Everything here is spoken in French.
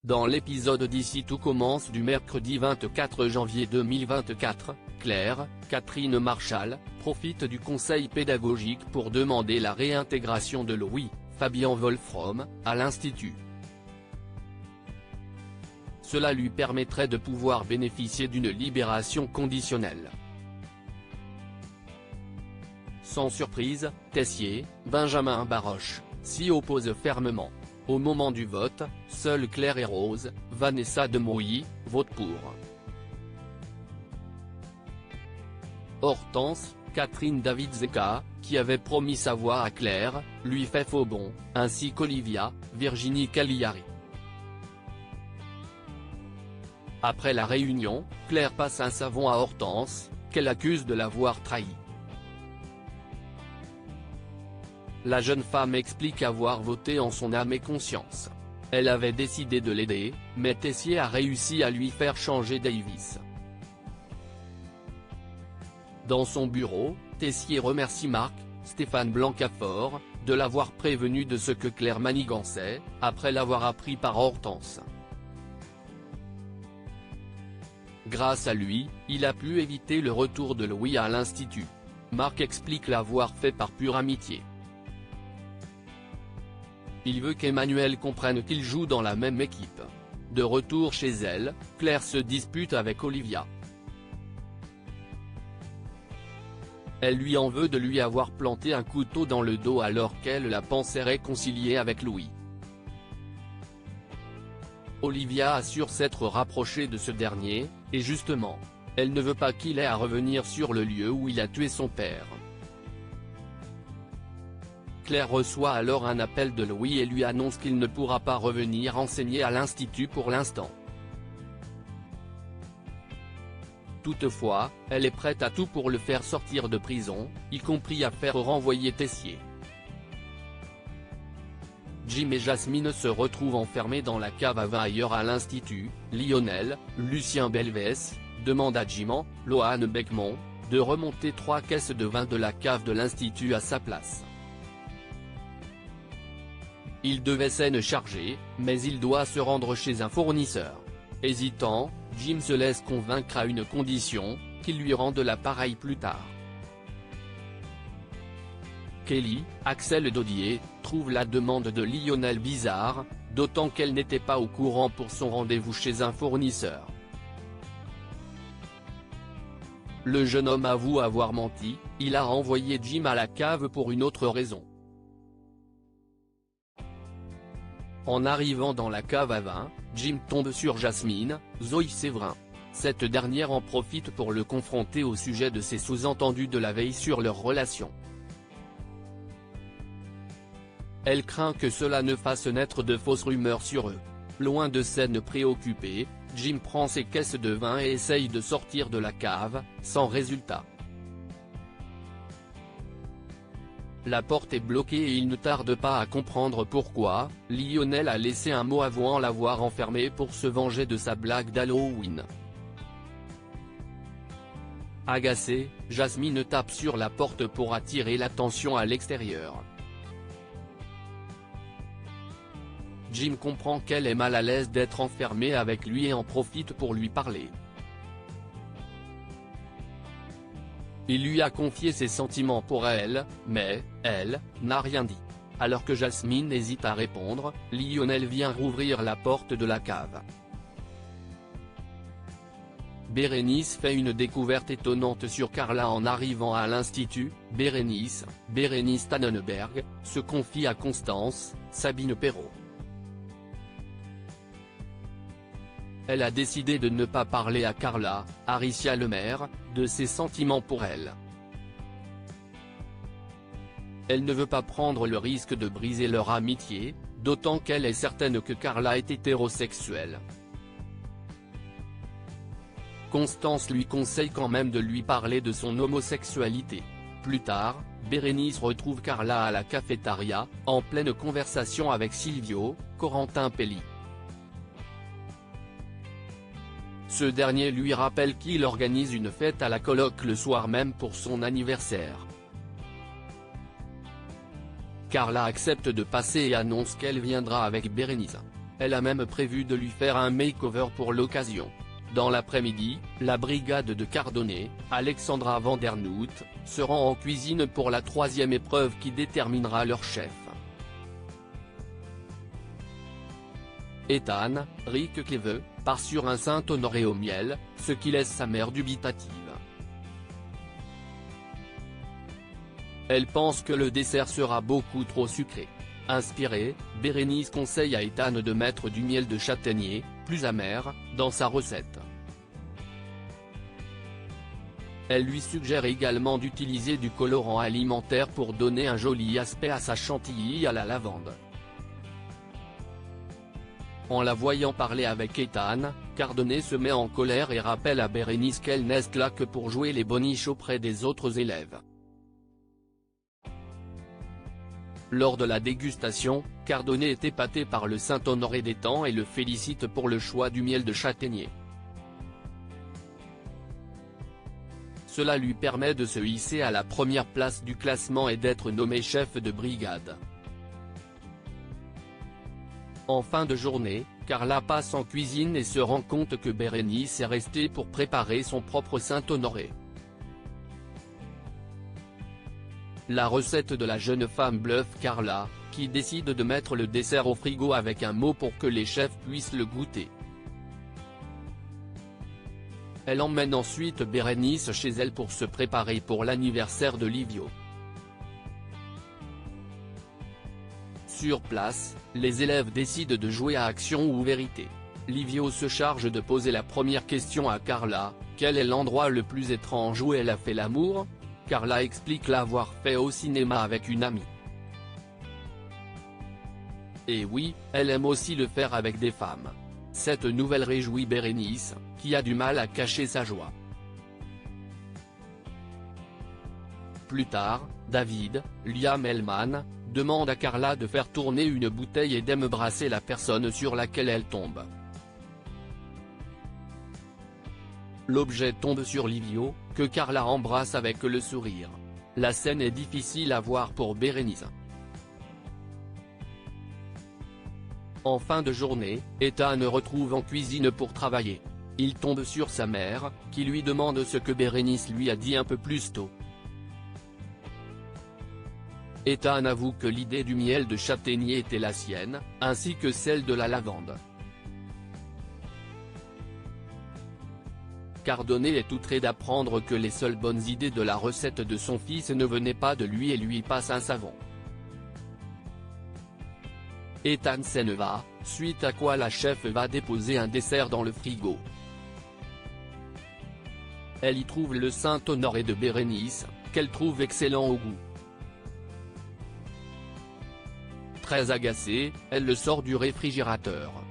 Dans l'épisode d'Ici tout commence du mercredi 24 janvier 2024, Claire, Catherine Marchal, profite du conseil pédagogique pour demander la réintégration de Louis, Fabien Wolfrom, à l'Institut. Cela lui permettrait de pouvoir bénéficier d'une libération conditionnelle. Sans surprise, Tessier, Benjamin Baroche, s'y oppose fermement. Au moment du vote, seules Claire et Rose, Vanessa Demouy, votent pour. Hortense, Catherine Davidzeka, qui avait promis sa voix à Claire, lui fait faux bond, ainsi qu'Olivia, Virginie Cagliari. Après la réunion, Claire passe un savon à Hortense, qu'elle accuse de l'avoir trahi. La jeune femme explique avoir voté en son âme et conscience. Elle avait décidé de l'aider, mais Tessier a réussi à lui faire changer Davis. Dans son bureau, Tessier remercie Marc, Stéphane Blancafort, de l'avoir prévenu de ce que Claire manigançait, après l'avoir appris par Hortense. Grâce à lui, il a pu éviter le retour de Louis à l'Institut. Marc explique l'avoir fait par pure amitié. Il veut qu'Emmanuel comprenne qu'ils jouent dans la même équipe. De retour chez elle, Claire se dispute avec Olivia. Elle lui en veut de lui avoir planté un couteau dans le dos alors qu'elle la pensait réconciliée avec Louis. Olivia assure s'être rapprochée de ce dernier, et justement, elle ne veut pas qu'il ait à revenir sur le lieu où il a tué son père. Claire reçoit alors un appel de Louis et lui annonce qu'il ne pourra pas revenir enseigner à l'Institut pour l'instant. Toutefois, elle est prête à tout pour le faire sortir de prison, y compris à faire renvoyer Tessier. Jim et Jasmine se retrouvent enfermés dans la cave à vin ailleurs à l'Institut. Lionel, Lucien Belvès, demande à Jim, Loane Beckmont, de remonter 3 caisses de vin de la cave de l'Institut à sa place. Il devait s'en charger, mais il doit se rendre chez un fournisseur. Hésitant, Jim se laisse convaincre à une condition, qu'il lui rende l'appareil plus tard. Kelly, Axel Dodier, trouve la demande de Lionel bizarre, d'autant qu'elle n'était pas au courant pour son rendez-vous chez un fournisseur. Le jeune homme avoue avoir menti, il a renvoyé Jim à la cave pour une autre raison. En arrivant dans la cave à vin, Jim tombe sur Jasmine, Zoé Séverin. Cette dernière en profite pour le confronter au sujet de ses sous-entendus de la veille sur leur relation. Elle craint que cela ne fasse naître de fausses rumeurs sur eux. Loin de scène préoccupée, Jim prend ses caisses de vin et essaye de sortir de la cave, sans résultat. La porte est bloquée et il ne tarde pas à comprendre pourquoi. Lionel a laissé un mot avant l'avoir enfermé pour se venger de sa blague d'Halloween. Agacée, Jasmine tape sur la porte pour attirer l'attention à l'extérieur. Jim comprend qu'elle est mal à l'aise d'être enfermée avec lui et en profite pour lui parler. Il lui a confié ses sentiments pour elle, mais, elle, n'a rien dit. Alors que Jasmine hésite à répondre, Lionel vient rouvrir la porte de la cave. Bérénice fait une découverte étonnante sur Carla en arrivant à l'Institut. Bérénice Tannenberg, se confie à Constance, Sabine Perrault. Elle a décidé de ne pas parler à Carla, Aricia Lemaire, de ses sentiments pour elle. Elle ne veut pas prendre le risque de briser leur amitié, d'autant qu'elle est certaine que Carla est hétérosexuelle. Constance lui conseille quand même de lui parler de son homosexualité. Plus tard, Bérénice retrouve Carla à la cafétéria, en pleine conversation avec Silvio, Corentin Pelli. Ce dernier lui rappelle qu'il organise une fête à la coloc le soir même pour son anniversaire. Carla accepte de passer et annonce qu'elle viendra avec Bérénice. Elle a même prévu de lui faire un make-over pour l'occasion. Dans l'après-midi, la brigade de Cardone, Alexandra Vandernoot, se rend en cuisine pour la troisième épreuve qui déterminera leur chef. Ethan, Rick Kleve, part sur un Saint-Honoré au miel, ce qui laisse sa mère dubitative. Elle pense que le dessert sera beaucoup trop sucré. Inspirée, Bérénice conseille à Ethan de mettre du miel de châtaignier, plus amer, dans sa recette. Elle lui suggère également d'utiliser du colorant alimentaire pour donner un joli aspect à sa chantilly à la lavande. En la voyant parler avec Ethan, Cardone se met en colère et rappelle à Bérénice qu'elle n'est là que pour jouer les boniches auprès des autres élèves. Lors de la dégustation, Cardone est épaté par le Saint-Honoré d'Étang et le félicite pour le choix du miel de châtaignier. Cela lui permet de se hisser à la première place du classement et d'être nommé chef de brigade. En fin de journée, Carla passe en cuisine et se rend compte que Bérénice est restée pour préparer son propre Saint-Honoré. La recette de la jeune femme bluffe Carla, qui décide de mettre le dessert au frigo avec un mot pour que les chefs puissent le goûter. Elle emmène ensuite Bérénice chez elle pour se préparer pour l'anniversaire de Livio. Sur place, les élèves décident de jouer à action ou vérité. Livio se charge de poser la première question à Carla, quel est l'endroit le plus étrange où elle a fait l'amour ? Carla explique l'avoir fait au cinéma avec une amie. Et oui, elle aime aussi le faire avec des femmes. Cette nouvelle réjouit Bérénice, qui a du mal à cacher sa joie. Plus tard, David, Liam Hellman, demande à Carla de faire tourner une bouteille et d'embrasser la personne sur laquelle elle tombe. L'objet tombe sur Livio, que Carla embrasse avec le sourire. La scène est difficile à voir pour Bérénice. En fin de journée, Ethan retrouve en cuisine pour travailler. Il tombe sur sa mère, qui lui demande ce que Bérénice lui a dit un peu plus tôt. Ethan avoue que l'idée du miel de châtaignier était la sienne, ainsi que celle de la lavande. Cardone est outré d'apprendre que les seules bonnes idées de la recette de son fils ne venaient pas de lui et lui passe un savon. Ethan s'en va, suite à quoi la chef va déposer un dessert dans le frigo. Elle y trouve le Saint-Honoré de Bérénice, qu'elle trouve excellent au goût. Très agacée, elle le sort du réfrigérateur.